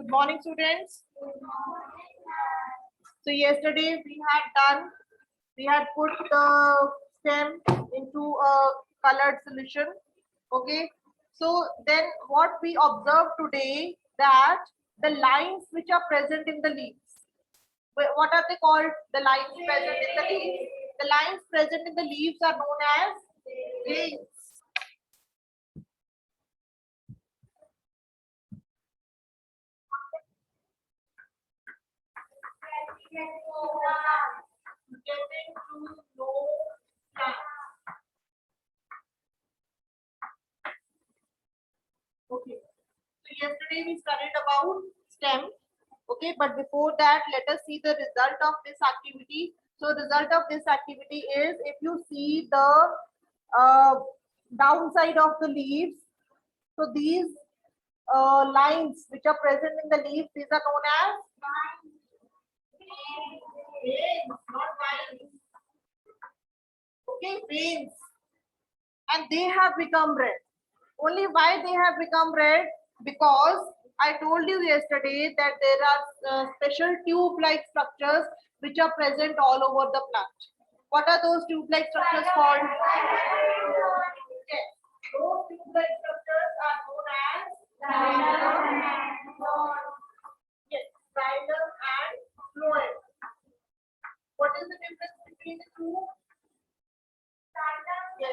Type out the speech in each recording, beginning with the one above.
Good morning, students. So yesterday we had put the stem into a colored solution. Okay. So then what we observed today, that the lines which are present in the leaves, what are they called? The lines present in the leaves. The lines present in the leaves are known as veins. Getting to know plants. Okay. So yesterday we studied about stem. Okay, but before that, let us see the result of this activity. So result of this activity is, if you see the downside of the leaves, so these lines which are present in the leaves, these are known as veins, not vines. Okay, veins, and they have become red. Only why they have become red? Because I told you yesterday that there are special tube-like structures which are present all over the plant. What are those tube-like structures called? Yes. Those tube-like structures are known as xylem and phloem. Yes, xylem and phloem. What is the difference between the two? Yes. Yes.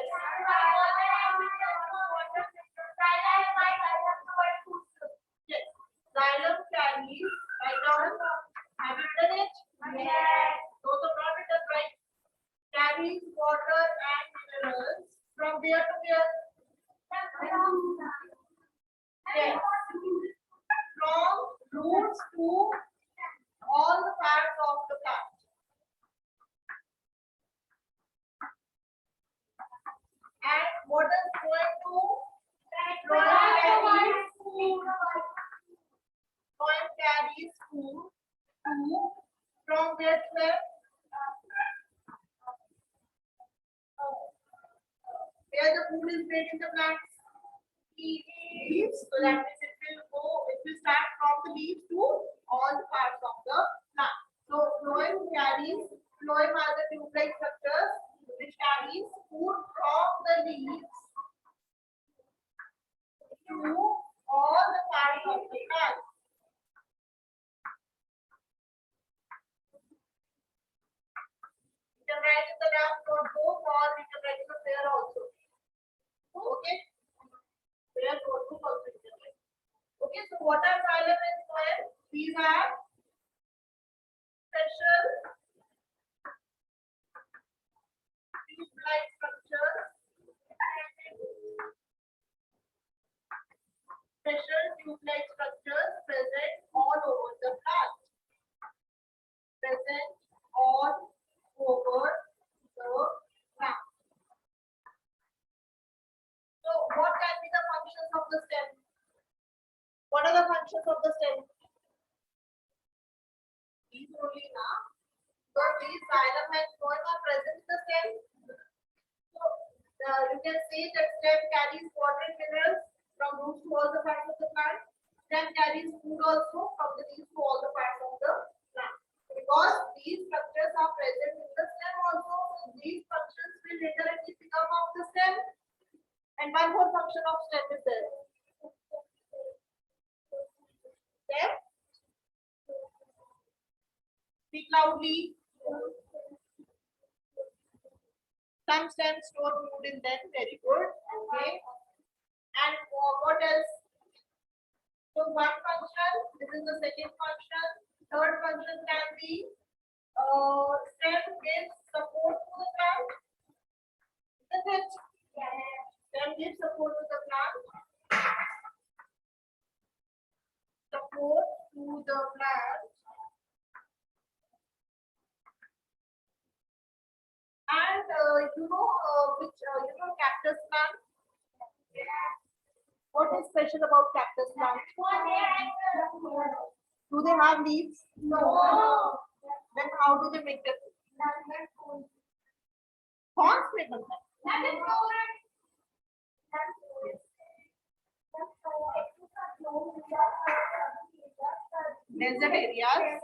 Xylem carries, write down. Have you written it? Yes. Those are not written, right? Carries water and minerals from where to where? Yes. From roots to all the parts of the plant. And what is going to? Phloem carries food from where to where? Where the food is made in the plants? Leaves. So that means it will start from the leaves to all the parts of the plant. So phloem are the tube-like structures which carries food from the leaves to all the parts of the plant. You can write in the round notebook, or you can write in the pair also. Okay. Pair notebook also you can write. Okay. So what are xylem and phloem? These are special tube-like structures. Special tube-like structures present all over the plant. Present all over the plant. So what can be the functions of the stem? What are the functions of the stem? These only now. So these xylem and phloem are present in the stem. So you can see that stem carries water and minerals from roots to all the parts of the plant. Stem carries food also from the leaves to all the parts of the plant. Because these structures are present in the stem also, so these functions will indirectly become of the stem. And one more function of stem is there. Stem. Speak loudly. Some stems store food in them. Very good. Okay. And what else? So one function. This is the second function. Third function can be stem gives support to the plant. Isn't it? Yes. Stem gives support to the plant. Support to the plant. And cactus plant. Yeah. What is special about cactus plant? Do they have leaves? No. Then how do they make their food? Thorns make them. That is correct. desert areas.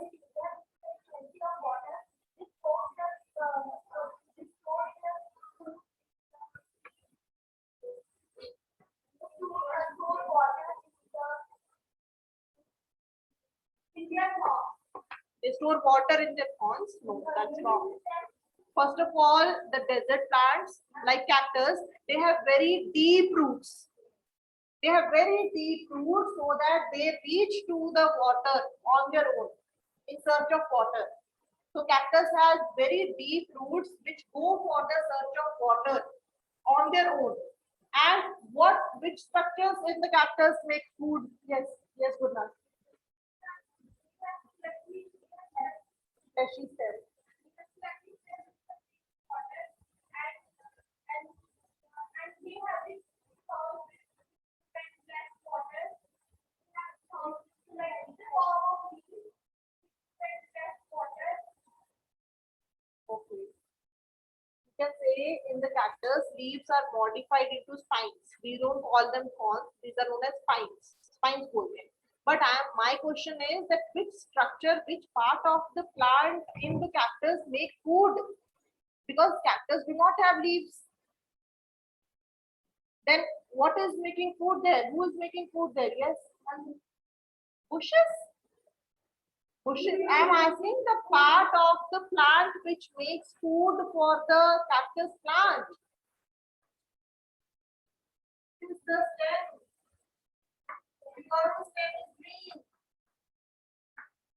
They store water in their ponds. No, that's wrong. First of all, the desert plants like cactus, they have very deep roots. They have very deep roots so that they reach to the water on their own in search of water. So cactus has very deep roots which go for the search of water on their own. And which structures in the cactus make food? Yes, yes, Gurnath. Fleshy stem. Okay. You can say in the cactus, leaves are modified into spines. We don't call them thorns. These are known as spines. Spines बोलते हैं. But my question is that which structure, which part of the plant in the cactus make food? Because cactus do not have leaves. Then what is making food there? Who is making food there? Yes. Bushes. Bushes. I am asking the part of the plant which makes food for the cactus plant. It is the stem. Because the stem is green.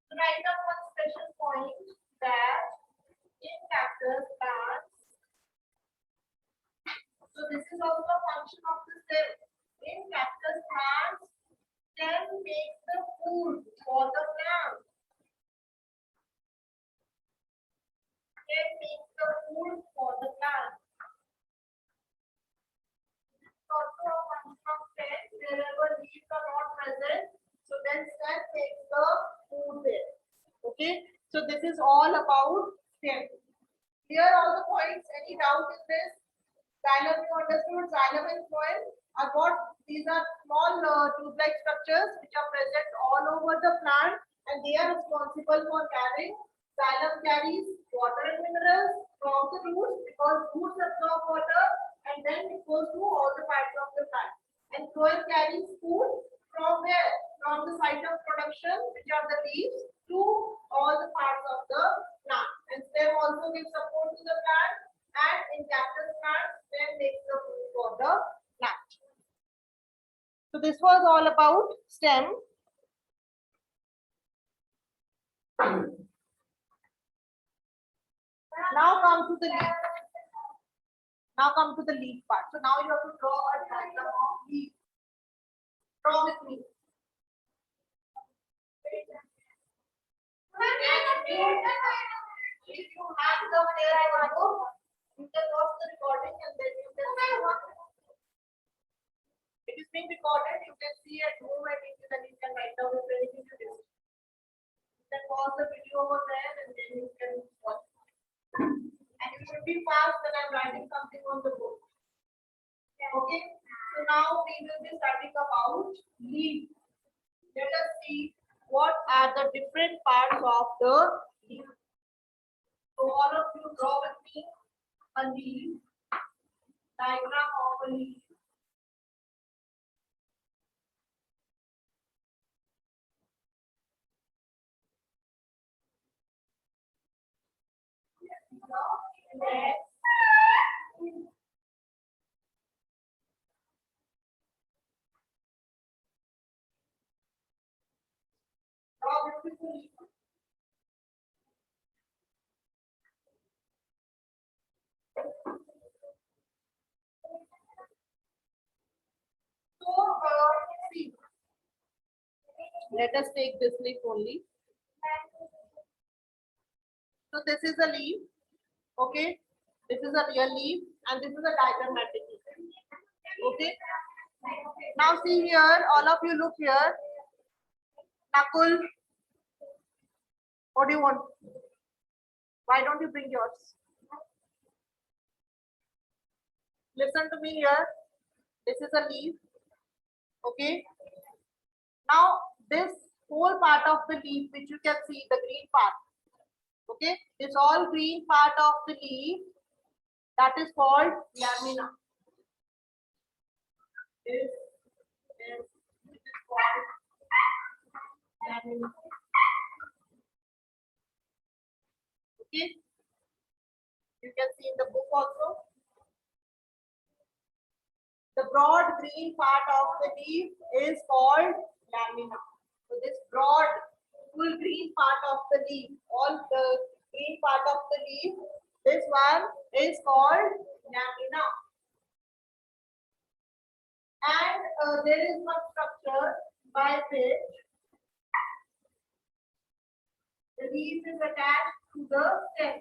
So write down one special point that in cactus plants. So this is also a function of the stem. In cactus plants, stem makes the food for the plant. Stem makes the food for the plant. Also a function of stem. Wherever leaves are not present, so then stem makes the food there. Okay, so this is all about stem. Here are the points. Any doubt in this? Xylem, you understood? Xylem and phloem are what? These are small tube-like structures which are present all over the plant, and they are responsible for carrying. Xylem carries water and minerals from the roots because roots absorb water and then it goes to all the parts of the plant. And phloem carries food from where? From the site of production, which are the leaves, to all the parts of the plant. And stem also gives support to the plant, and in cactus plant, stem makes the food for the plant. So this was all about stem. Now come to the leaf. Now come to the leaf part. So now you have to draw a diagram of leaf. Draw with me. If you have the hair book, you can watch the recording and then you can see what it is being recorded. You can see at home and you can write down if anything to do. You can pause the video over there and then you can watch. And you should be fast when I'm writing something on the book. Okay. So now we will be studying about leaf. Let us see what are the different parts of the leaf. So all of you draw with me a leaf, diagram of a leaf. Next. Draw with me the leaf. So, see, let us take this leaf only. So this is a leaf, okay? This is a real leaf and this is a diagrammatic leaf, okay? Now see here, all of you look here. Nakul, what do you want? Why don't you bring yours? Listen to me here. This is a leaf, okay? Now this whole part of the leaf which you can see, the green part. Okay, this all green part of the leaf, that is called lamina. This is called lamina. Okay, you can see in the book also. The broad green part of the leaf is called lamina. So this broad, full green part of the leaf, all the green part of the leaf, this one is called lamina. And there is one structure by which the leaf is attached to the stem.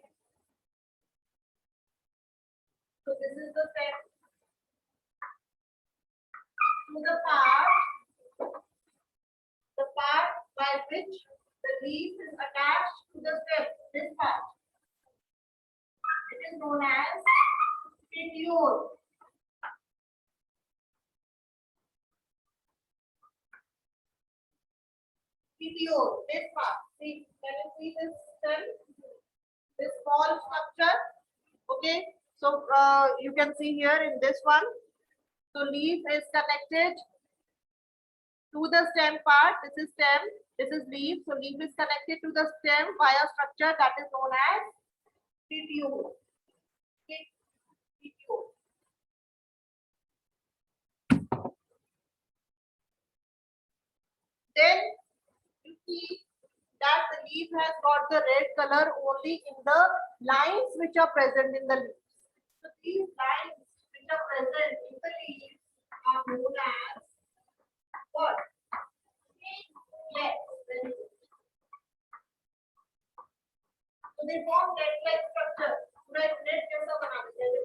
So this is the stem. To the part by which the leaf is attached to the stem, this part. It is known as petiole. Petiole, this part. See, can you see this stem? This small structure. Okay, so you can see here in this one. So leaf is connected to the stem part. This is stem. This is leaf. So leaf is connected to the stem via structure that is known as petiole. Okay, petiole. Then you see that the leaf has got the red color only in the lines which are present in the leaves. So these lines which are present in the leaves are known as what? Legs. So they form net-like structure. They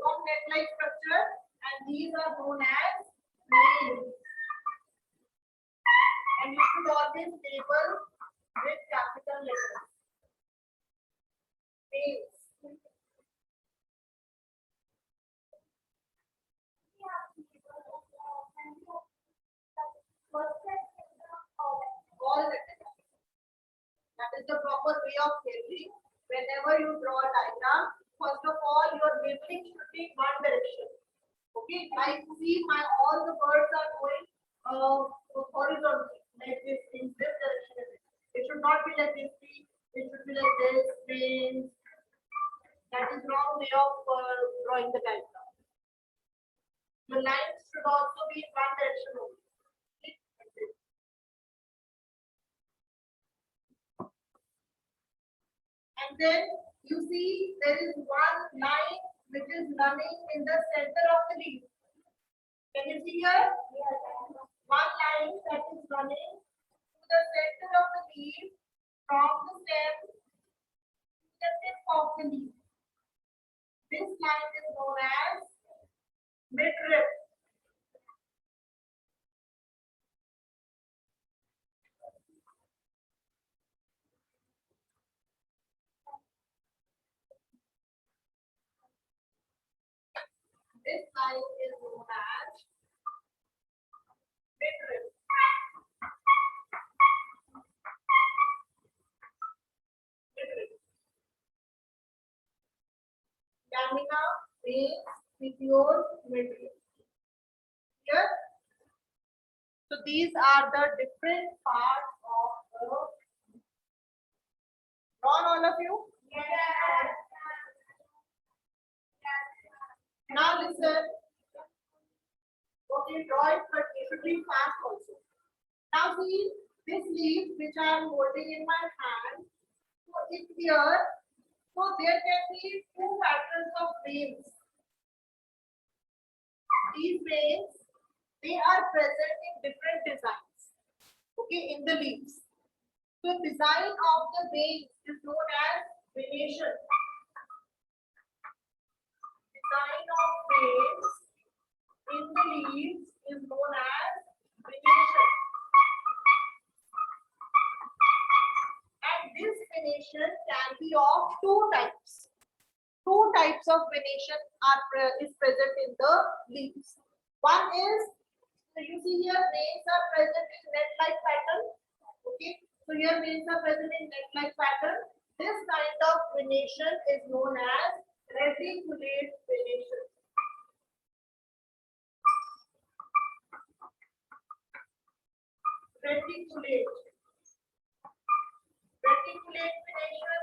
form net-like structure, and these are known as veins. And you should always label with capital letters. Veins. All that is the proper way of labeling. Whenever you draw a diagram, first of all, your labeling should be in one direction. Okay, like see, all the birds are going horizontally, like this in this direction. It should not be like this. It should be like this. Veins. That is wrong way of drawing the diagram. The lines should also be in one direction only. And then you see there is one line which is running in the center of the leaf. Can you see here? One line that is running to the center of the leaf from the stem to the tip of the leaf. This line is known as midrib. This line is known as midrib. Lamina, veins, petiole, midrib. Here, so these are the different parts of the. Drawn all of you? Yes. Now listen. Okay, draw it, but it should be fast also. Now see this leaf which I am holding in my hand. So it's here. So there can be two patterns of veins. These veins, they are present in different designs. Okay, in the leaves. So design of the veins is known as venation. Design of veins in the leaves is known as venation. And this venation can be of two types. Two types of venation is present in the leaves. One is, so you see here, veins are present in net-like pattern. Okay, So here veins are present in neck-like pattern. This kind of venation is known as reticulate venation. Reticulate. Reticulate venation.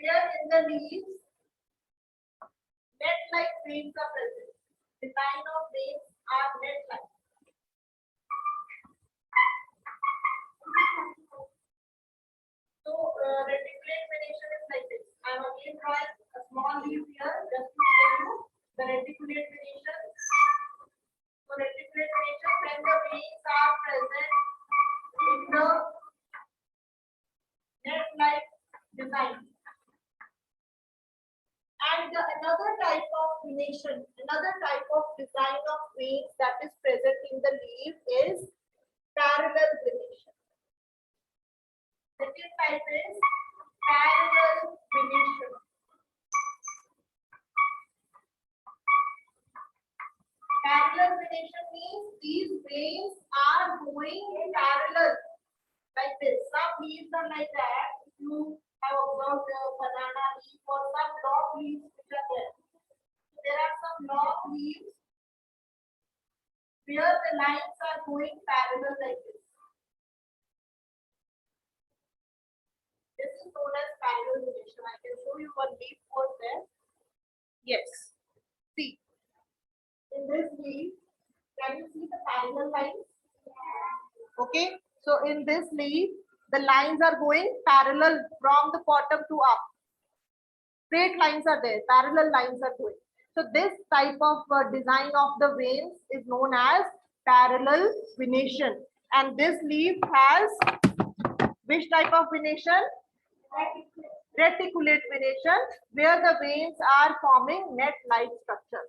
Where in the leaves, net-like veins are present. The line of veins are net-like. So reticulate venation is like this. I am again drawing a small leaf here just to show you the reticulate venation. So reticulate venation, when the veins are present in the net-like design. And another type of venation, another type of design of veins that is present in the leaf is parallel venation. Second type is parallel venation. Parallel venation means these veins are going parallel like this. Some leaves are like that. If you have observed the banana leaf or some long leaves which are there. There are some long leaves where the lines are going parallel like this. This is known as parallel venation. I can show you one leaf was there. Yes. See. In this leaf, can you see the parallel lines? Okay. So in this leaf, the lines are going parallel from the bottom to up. Straight lines are there. Parallel lines are going. So this type of design of the veins is known as parallel venation. And this leaf has which type of venation? Reticulate venation, where the veins are forming net-like structure.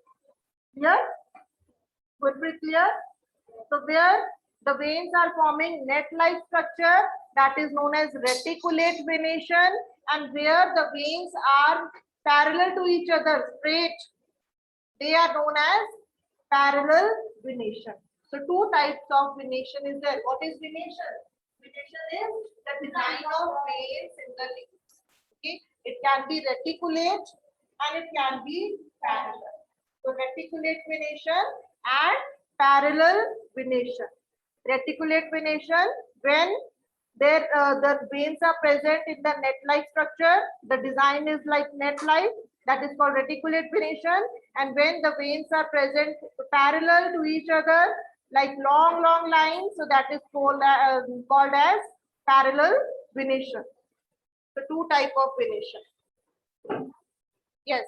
Clear? Would be clear? So where the veins are forming net-like structure, that is known as reticulate venation, and where the veins are parallel to each other, straight, they are known as parallel venation. So two types of venation is there. What is venation? Venation is the design of veins in the leaves. Okay, it can be reticulate and it can be parallel. So reticulate venation and parallel venation. Reticulate venation, when there the veins are present in the net-like structure, the design is like net-like, that is called reticulate venation. And when the veins are present parallel to each other, like long lines, so that is called as parallel venation. The two type of venation. Yes.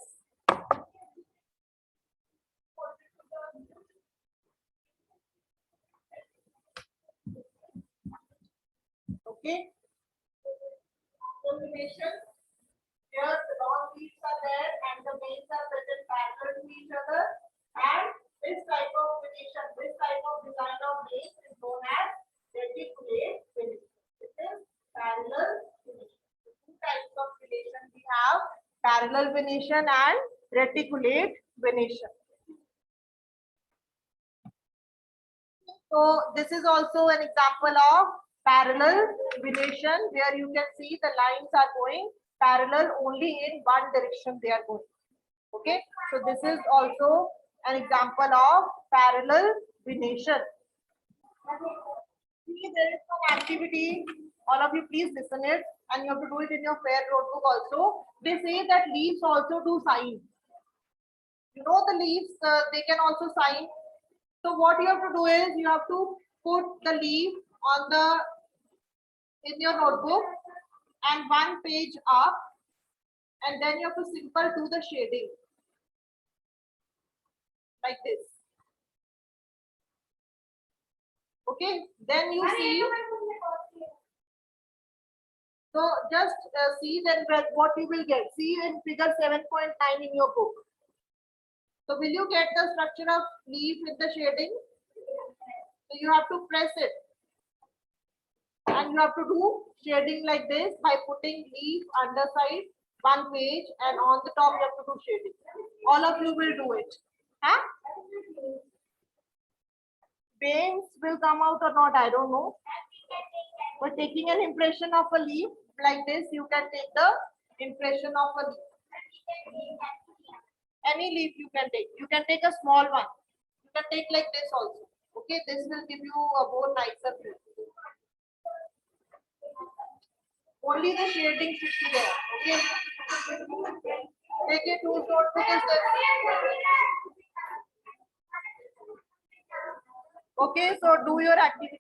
Okay. Venation. Here the long leaves are there and the veins are present parallel to each other. And this type of venation, this type of design of veins is known as reticulate venation. This is parallel venation. Two types of venation we have: parallel venation and reticulate venation. So this is also an example of parallel venation, where you can see the lines are going parallel only in one direction they are going. Okay, so this is also an example of parallel venation. See, there is some activity. All of you please listen it, and you have to do it in your fair notebook also. They say that leaves also do sign. You know the leaves, they can also sign. So what you have to do is you have to put the leaf on in your notebook and one page up, and then you have to simple do the shading like this. Okay, then you see. So just see then what you will get. See in figure 7.9 in your book. So will you get the structure of leaf with the shading? So you have to press it. And you have to do shading like this by putting leaf underside one page, and on the top you have to do shading. All of you will do it. Huh? Veins will come out or not, I don't know. For taking an impression of a leaf like this, you can take the impression of a leaf. Any leaf you can take. You can take a small one. You can take like this also. Okay, this will give you a more nicer view. Only the shading should be there. Okay. Take it whose notebook is this? Okay, so do your activity.